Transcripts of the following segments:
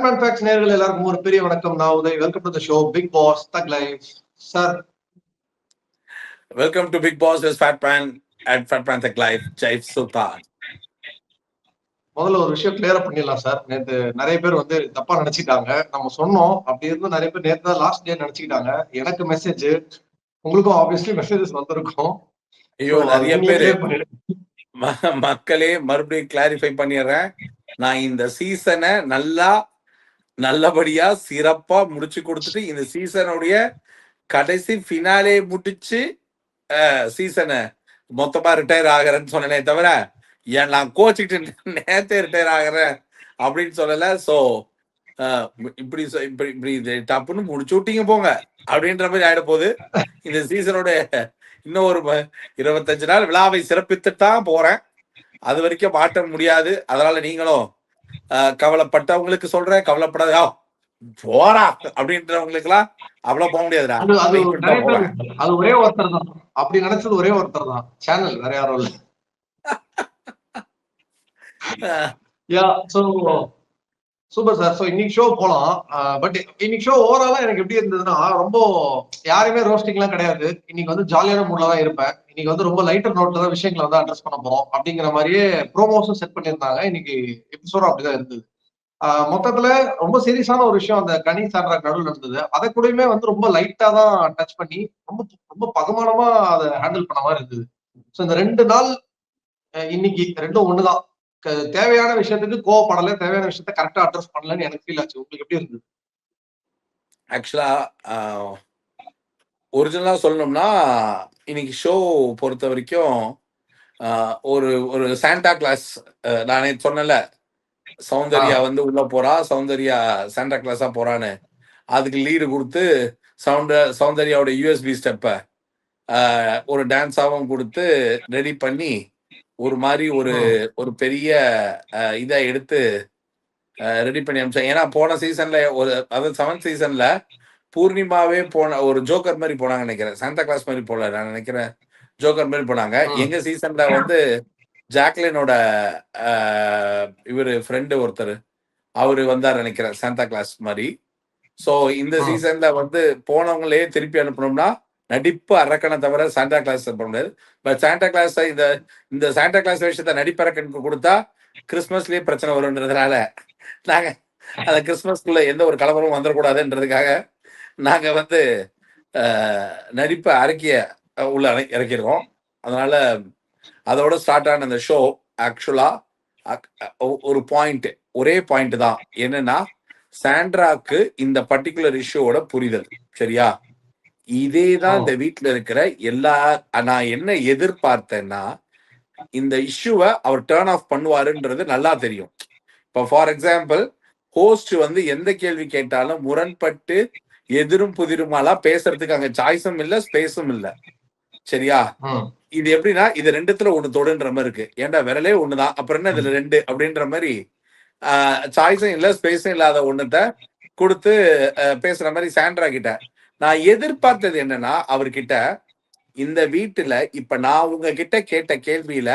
Fatman facts நேயர்கள் எல்லாருக்கும் ஒரு பெரிய வணக்கம். நான் Uday. Welcome to the show Bigg Boss thug life. Sir, welcome to Bigg Boss with fatman at fatman thug life. Jai Sultan. முதல்ல ஒரு விஷயம் கிளியர் பண்ணிடலாம் சார். நேற்று நிறைய பேர் வந்து தப்பா நினைச்சிட்டாங்க. நம்ம சொன்னோம், அப்படி இருந்து நிறைய பேர் நேற்று தான் லாஸ்ட் டே நினைச்சுக்கிட்டாங்க. எனக்கு மெசேஜ், உங்களுக்கும் ஆப்வியஸ்லி மெசேஜஸ் வந்திருக்கும். ஐயோ, நிறைய பேரு மக்களே மறுபடியும் கிளாரிஃபை பண்ணிடுறேன். நான் இந்த சீசனை நல்லபடியா சிறப்பா முடிச்சு கொடுத்துட்டு இந்த சீசனுடைய கடைசி ஃபினாலே முடிச்சு சீசனை மொத்தமா ரிட்டையர் ஆகிறேன்னு சொன்னேனே தவிர நான் கோச்சுக்கிட்டு நேரத்தே ரிட்டையர் ஆகிறேன் அப்படின்னு சொல்லல. ஸோ இப்படி தப்புன்னு முடிச்சு விட்டீங்க போங்க அப்படின்ற மாதிரி ஆயிட போகுது. இந்த சீசனோட இன்னும் ஒரு 25 நாள் விழாவை சிறப்பித்துத்தான் போறேன். அது வரைக்கும் மாற்ற முடியாது. அதனால நீங்களும் கவலைப்பட்டவங்களுக்கு சொல்றேன், கவலைப்படாதா போறா அப்படின்றவங்களுக்கு எல்லாம் அவ்வளவு போக முடியாதுடா. அது ஒரே ஒருத்தர் தான் அப்படி நினைச்சது, ஒரே ஒருத்தர் தான். சேனல் வேற யாரும் இல்ல. Super sir. ஸோ இன்னைக்கு ஷோ போலாம். பட் இன்னைக்கு ஷோ ஓவராலா எனக்கு எப்படி இருந்ததுன்னா, ரொம்ப யாருமே ரோஸ்டிங் எல்லாம் கிடையாது. இன்னைக்கு வந்து ஜாலியான மூட்ல தான் இருப்பேன். இன்னைக்கு வந்து ரொம்ப லைட்டர் நோட்ல தான் விஷயங்களை வந்து அட்ரஸ் பண்ண போறோம் அப்படிங்கிற மாதிரியே ப்ரோமோஸும் செட் பண்ணியிருந்தாங்க. இன்னைக்கு எபிசோடும் அப்படிதான் இருந்தது. மொத்தத்துல ரொம்ப சீரியஸான ஒரு விஷயம் அந்த கனி சாண்ட்ரா நடுவில் நடந்தது. அதை கூடயுமே வந்து ரொம்ப லைட்டா தான் டச் பண்ணி ரொம்ப ரொம்ப பகமானமா அதை ஹேண்டில் பண்ண மாதிரி இருந்தது. ஸோ இந்த 2 நாள் இன்னைக்கு ரெண்டும் ஒண்ணுதான். தேவையான விஷயத்துக்கு கோவப்படல, தேவையான விஷயத்த கரெக்டா அட்ரஸ் பண்ணலன்னு எனக்கு ஃபீல் ஆச்சு. உங்களுக்கு எப்படி இருந்தது? ஆக்சுவலா ஒரிஜினலா சொல்லணும்னா இன்னைக்கு ஷோ பொறுத்த வரைக்கும் ஒரு ஒரு சாண்டா கிளாஸ், நானே சொன்னல சௌந்தர்யா வந்து உள்ள போறா, சௌந்தர்யா சாண்டா கிளாஸா போறான்னு, அதுக்கு லீடு கொடுத்து சௌந்தர்யாவோட யூஎஸ்பி ஸ்டெப்ப ஒரு டான்ஸாவும் கொடுத்து ரெடி பண்ணி ஒரு மாதிரி ஒரு பெரிய இதை எடுத்து ரெடி பண்ணி அமிச்சேன். ஏன்னா போன சீசன்ல அதாவது 7th சீசன்ல பூர்ணிமாவே போன ஒரு ஜோக்கர் மாதிரி போனாங்க நினைக்கிறேன். சாண்டா கிளாஸ் மாதிரி போல நான் நினைக்கிறேன், ஜோக்கர் மாதிரி போனாங்க. எங்க சீசன்ல வந்து ஜாக்லினோட இவரு ஃப்ரெண்டு ஒருத்தர் அவரு வந்தார் நினைக்கிறேன் சாண்டா கிளாஸ் மாதிரி. ஸோ இந்த சீசன்ல வந்து போனவங்களே திருப்பி அனுப்பணும்னா நடிப்பு அரக்கனை தவிர சாண்டா கிளாஸ் பண்ண முடியாது. பட் சாண்டா கிளாஸ் இந்த சாண்டா கிளாஸ் விஷயத்த நடிப்பரக்கனுக்கு கொடுத்தா கிறிஸ்மஸ்லயே பிரச்சனை வரும்ன்றதுனால நாங்க அந்த கிறிஸ்மஸ்க்குள்ள எந்த ஒரு கலவரமும் வந்துடக்கூடாதுன்றதுக்காக நாங்க வந்து நடிப்பை அரக்கிய உள்ள இறக்கிருக்கோம். அதனால அதோட ஸ்டார்ட் ஆன அந்த ஷோ ஆக்சுவலா ஒரு பாயிண்ட், ஒரே பாயிண்ட் தான். என்னன்னா சாண்ட்ராக்கு இந்த பர்டிகுலர் இஷ்யூவோட புரிதல் சரியா. இதேதான் இந்த வீட்டுல இருக்கிற நான் என்ன எதிர்பார்த்தேன்னா, இந்த இஷ்யூவை அவர் டேர்ன் ஆஃப் பண்ணுவாருன்றது நல்லா தெரியும். இப்போ ஃபார் எக்ஸாம்பிள் ஹோஸ்ட் வந்து எந்த கேள்வி கேட்டாலும் முரண்பட்டு எதிரும் புதிருமாலாம் பேசுறதுக்கு அங்க சாய்ஸும் இல்ல, ஸ்பேஸும் இல்ல சரியா. இது எப்படின்னா இது 2த்துல 1 தொடுன்ற மாதிரி இருக்கு. ஏன்டா விரலே ஒண்ணுதான், அப்புறம் என்ன இதுல 2 அப்படின்ற மாதிரி சாய்ஸும் இல்ல, ஸ்பேஸும் இல்லாத ஒண்ணுத்த கொடுத்து பேசுற மாதிரி சாண்ட்ரா கிட்ட. நான் எதிர்பார்த்தது என்னன்னா, அவர்கிட்ட இந்த வீட்டுல இப்ப நான் உங்ககிட்ட கேட்ட கேள்வியில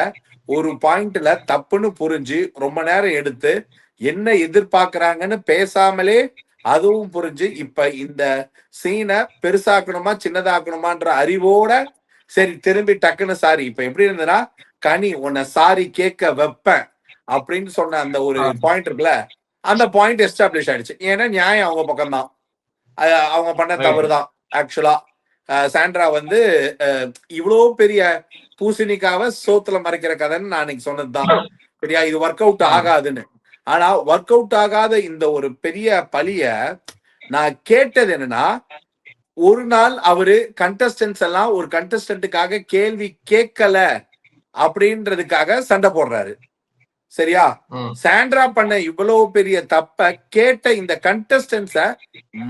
ஒரு பாயிண்ட்ல தப்புன்னு புரிஞ்சு ரொம்ப நேரம் எடுத்து என்ன எதிர்பார்க்கறாங்கன்னு பேசாமலே அதுவும் புரிஞ்சு இப்ப இந்த சீனை பெருசாக்கணுமா சின்னதாக்கணுமான்ற அறிவோட சரி திரும்பி டக்குன்னு சாரி. இப்ப எப்படி இருந்ததுன்னா, கனி உன்னை சாரி கேட்க வைப்பேன் அப்படின்னு சொன்ன அந்த ஒரு பாயிண்ட் இருக்குல்ல, அந்த பாயிண்ட் எஸ்டாப்ளிஷ் ஆயிடுச்சு. ஏன்னா நியாயம் அவங்க பக்கம்தான், அவங்க பண்ண தவறு தான். ஆக்சுவலா சாண்ட்ரா வந்து இவ்வளோ பெரிய பூசணிக்காவை சோத்துல மறைக்கிற கதைன்னு நான் இன்னைக்கு சொன்னதுதான் சரியா. இது ஒர்க் அவுட் ஆகாதுன்னு. ஆனா ஒர்க் அவுட் ஆகாத இந்த ஒரு பெரிய பழிய நான் கேட்டது என்னன்னா, ஒரு நாள் அவரு கண்டஸ்டன்ஸ் எல்லாம் ஒரு கண்டஸ்டன்ட்டுக்காக கேள்வி கேட்கல அப்படின்றதுக்காக சண்டை போடுறாரு சரியா. சாண்ட்ரா பண்ண இவ்வளவு பெரிய தப்ப கேட்ட இந்த கண்டஸ்டன்ஸ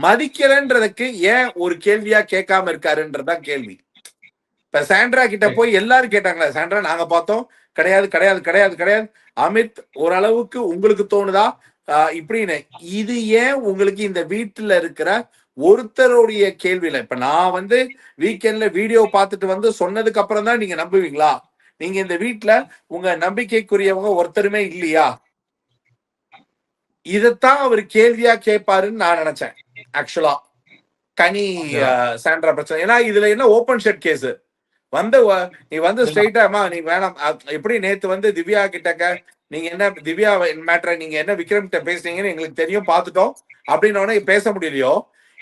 மதிக்கலன்றதுக்கு ஏன் ஒரு கேள்வியா கேட்காம இருக்காருன்றதுதான் கேள்வி. இப்ப சாண்ட்ரா கிட்ட போய் எல்லாரும் கேட்டாங்களா, சாண்ட்ரா நாங்க பார்த்தோம், கிடையாது கிடையாது கிடையாது கிடையாது. அமித் ஓரளவுக்கு உங்களுக்கு தோணுதா இப்படின்னு. இது ஏன் உங்களுக்கு இந்த வீட்டுல இருக்கிற ஒருத்தருடைய கேள்வியில, இப்ப நான் வந்து வீக்கெண்ட்ல வீடியோ பார்த்துட்டு வந்து சொன்னதுக்கு அப்புறம் தான் நீங்க நம்புவீங்களா? நீங்க இந்த வீட்டுல உங்க நம்பிக்கைக்குரியவங்க ஒருத்தருமே இல்லையா? இதைத்தான் அவர் கேள்வியா கேட்பாருன்னு நான் நினைச்சேன் ஆக்சுவலா. கனி சாண்ட்ரா பிரச்சனை, ஏன்னா இதுல என்ன ஓபன் ஷெட் கேஸ் வந்து நீ வந்து ஸ்ட்ரெயிட்டாமா நீ வேணாம். எப்படி நேத்து வந்து திவ்யா கிட்டக்க நீங்க என்ன திவ்யா மேட்டரை நீங்க என்ன விக்ரம் கிட்ட பேசுனீங்கன்னு எங்களுக்கு தெரியும் பார்த்துட்டோம் அப்படின்னு பேச முடியலையோ,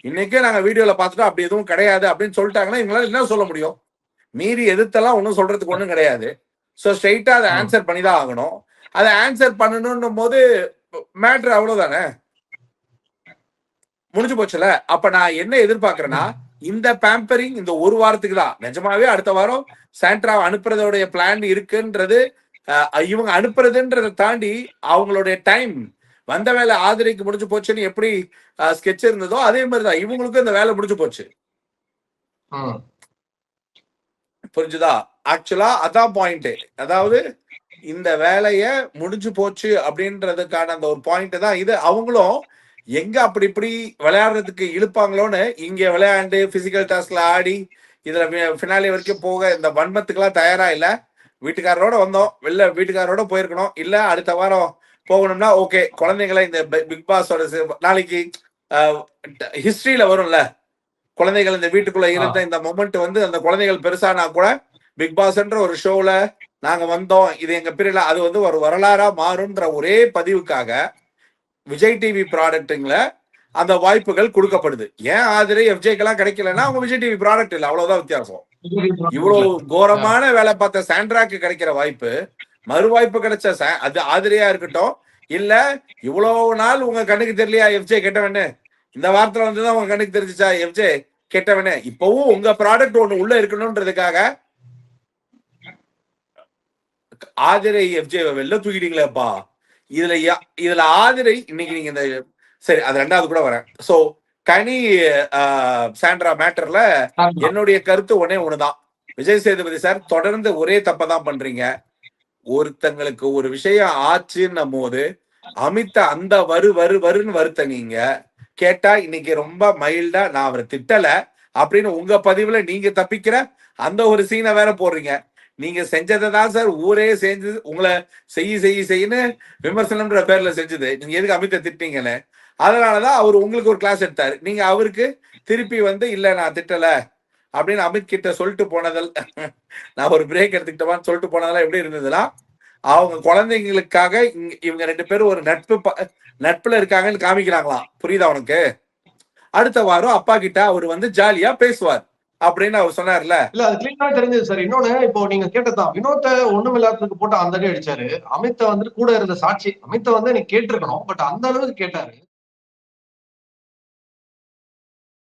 இன்னைக்கே நாங்க வீடியோல பார்த்துட்டோம் அப்படி எதுவும் கிடையாது அப்படின்னு சொல்லிட்டாங்கன்னா எங்களால என்ன சொல்ல முடியும்? மீறி எதிர்த்தெல்லாம் ஒன்றும் சொல்றதுக்கு ஒன்றும் கிடையாது. ஸோ ஸ்ட்ரெயிட்டா அதை ஆன்சர் பண்ணி தான் ஆகணும். அதை ஆன்சர் பண்ணணும் போது மேட்ரு அவ்வளவுதானே, முடிஞ்சு போச்சுல. அப்ப நான் என்ன எதிர்பார்க்கறேன்னா, இந்த பேம்பரிங் இந்த ஒரு வாரத்துக்கு தான். நிஜமாவே அடுத்த வாரம் சாண்ட்ரா அனுப்புறதோடைய பிளான் இருக்குன்றது, இவங்க அனுப்புறதுன்றதை தாண்டி அவங்களுடைய டைம் வந்த வேலை ஆதிரைக்கு முடிஞ்சு போச்சுன்னு எப்படி ஸ்கெட்ச் இருந்ததோ அதே மாதிரிதான் இவங்களுக்கும் இந்த வேலை முடிஞ்சு போச்சு. புரிஞ்சுதா? ஆக்சுவலா அதான் பாயிண்ட். அதாவது இந்த வேலைய முடிஞ்சு போச்சு அப்படின்றதுக்கான அந்த ஒரு பாயிண்ட் தான் இது. அவங்களும் எங்க அப்படி இப்படி விளையாடுறதுக்கு இழுப்பாங்களோன்னு இங்க விளையாண்டு பிசிக்கல் டாஸ்க்ல ஆடி இதுல பினாலி வரைக்கும் போக இந்த வன்மத்துக்கெல்லாம் தயாரா இல்ல. வீட்டுக்காரரோட வந்தோம், வெளில வீட்டுக்காரரோட போயிருக்கணும், இல்ல அடுத்த வாரம் போகணும்னா ஓகே. குழந்தைங்களை இந்த பிக் பாஸோட நாளைக்கு ஹிஸ்டரியில வரும்ல, குழந்தைகள் இந்த வீட்டுக்குள்ள இருந்த இந்த மொமெண்ட் வந்து அந்த குழந்தைகள் பெருசானா கூட பிக் பாஸ்ன்ற ஒரு ஷோல நாங்க வந்தோம், இது எங்க பீரியட்ல, அது வந்து ஒரு வரலாறா மாறும்ன்ற ஒரே பதிவுக்காக விஜய் டிவி ப்ராடக்ட்ல அந்த வாய்ப்புகள் கொடுக்கப்படுது. ஏன் ஆதிரை எஃப்ஜேக்கெல்லாம் கிடைக்கலன்னா அவங்க விஜய் டிவி ப்ராடக்ட் இல்லை, அவ்வளவுதான் வித்தியாசம். இவ்வளவு கோரமான வேலை பார்த்த சாண்ட்ராக்கு கிடைக்கிற வாய்ப்பு, மறு வாய்ப்பு கிடைச்ச அது ஆதிரையா இருக்கட்டும், இல்ல இவ்வளவு நாள் உங்க கண்ணுக்கு தெரியலையா எஃப்ஜே கெட்டவன்னு, இந்த வாரத்துல வந்துதான் உங்க கண்ணுக்கு தெரிஞ்சுச்சா எஃப்ஜே கெட்டவனு, இப்பவும் உங்க ப்ராடக்ட் ஒண்ணு உள்ள இருக்கணும்ன்றதுக்காக ஆதிரை எஃப்ஜே வெளில தூக்கிட்டீங்களேப்பா. இதுல ஆதிரை இன்னைக்கு நீங்க இந்த சரி அது ரெண்டாவது கூட வரேன். சோ கனி சாண்ட்ரா மேட்டர்ல என்னுடைய கருத்து ஒண்ணுதான். விஜய் சேதுபதி சார் தொடர்ந்து ஒரே தப்பதான் பண்றீங்க. ஒருத்தங்களுக்கு ஒரு விஷயம் ஆச்சுன்னும் போது அமித்த அந்த வருன்னு வருத்த நீங்க கேட்டா இன்னைக்கு ரொம்ப மைல்டா நான் அவரை திட்டல அப்படின்னு உங்க பதிவுல நீங்க தப்பிக்கிற அந்த ஒரு சீனை வேற போடுறீங்க. நீங்க செஞ்சதை தான் சார் ஊரே செஞ்சு உங்களை செய்யுன்னு விமர்சனம்ன்ற பேர்ல செஞ்சது. நீங்க எதுக்கு அமித்த திட்டீங்கன்னு, அதனாலதான் அவர் உங்களுக்கு ஒரு கிளாஸ் எடுத்தாரு. நீங்க அவருக்கு திருப்பி வந்து இல்ல நான் திட்டல அப்படின்னு அமித் கிட்ட சொல்லிட்டு போனதில் நான் ஒரு பிரேக் எடுத்துக்கிட்டவான்னு சொல்லிட்டு போனதெல்லாம் எப்படி இருந்ததுன்னா, அவங்க குழந்தைங்களுக்காக இவங்க ரெண்டு பேரும் ஒரு நட்புல இருக்காங்கன்னு காமிக்கிறாங்களாம். புரியுதா உனக்கு? அடுத்த வாரம் அப்பா கிட்ட அவர் வந்து ஜாலியா பேசுவார் அப்படின்னு அவர் சொன்னார்ல. இல்ல அது கிளீனா தெரிஞ்சது சார். இன்னொன்னு இப்போ நீங்க கேட்டதான் வினோத்தை ஒண்ணும் இல்லாததுக்கு போட்டு அந்த அடி அடிச்சாரு. அமித்த வந்து கூட இருந்த சாட்சி அமித்த வந்து நீ கேட்டிருக்கணும், பட் அந்த அளவுக்கு கேட்டாரு.